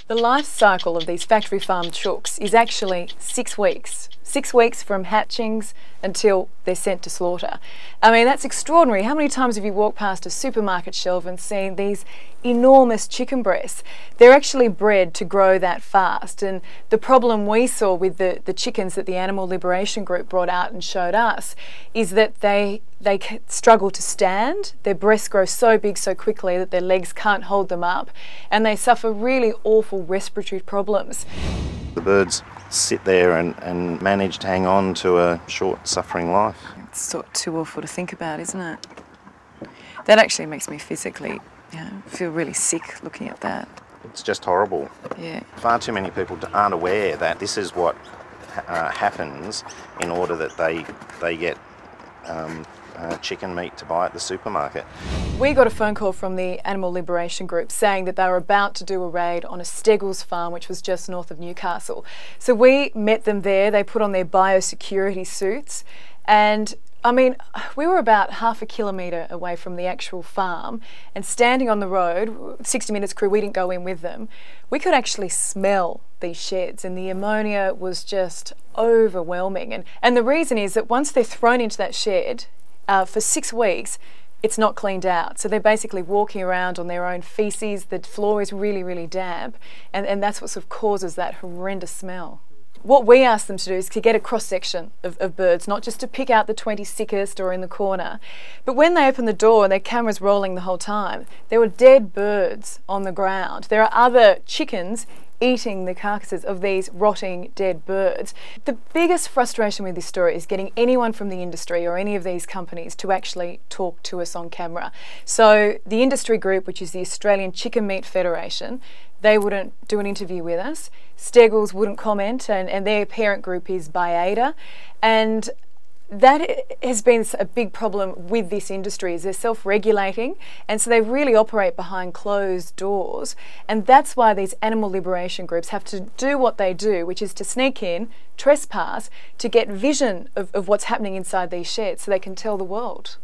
The life cycle of these factory farmed chooks is actually 6 weeks. 6 weeks from hatchings until they're sent to slaughter. I mean, that's extraordinary. How many times have you walked past a supermarket shelf and seen these enormous chicken breasts? They're actually bred to grow that fast. And the problem we saw with the chickens that the Animal Liberation Group brought out and showed us is that they struggle to stand. Their breasts grow so big so quickly that their legs can't hold them up, and they suffer really awful respiratory problems. The birds sit there and manage to hang on to a short, suffering life. It's sort of too awful to think about, isn't it? That actually makes me physically, feel really sick looking at that. It's just horrible. Yeah. Far too many people aren't aware that this is what happens in order that they get chicken meat to buy at the supermarket. We got a phone call from the Animal Liberation Group saying that they were about to do a raid on a Steggles farm which was just north of Newcastle. So we met them there, they put on their biosecurity suits, and I mean, we were about half a kilometre away from the actual farm, and standing on the road, 60 Minutes crew, we didn't go in with them, we could actually smell these sheds, and the ammonia was just overwhelming. And the reason is that once they're thrown into that shed, for 6 weeks, it's not cleaned out. So they're basically walking around on their own feces. The floor is really, really damp, and that's what sort of causes that horrendous smell. What we asked them to do is to get a cross-section of birds, not just to pick out the 20 sickest or in the corner, but when they opened the door and their camera's rolling the whole time, there were dead birds on the ground. There are other chickens eating the carcasses of these rotting dead birds. The biggest frustration with this story is getting anyone from the industry or any of these companies to actually talk to us on camera. So the industry group, which is the Australian Chicken Meat Federation, they wouldn't do an interview with us. Steggles wouldn't comment, and their parent group is BIADA. And that has been a big problem with this industry, is they're self-regulating, and so they really operate behind closed doors, and that's why these animal liberation groups have to do what they do, which is to sneak in, trespass, to get vision of what's happening inside these sheds so they can tell the world.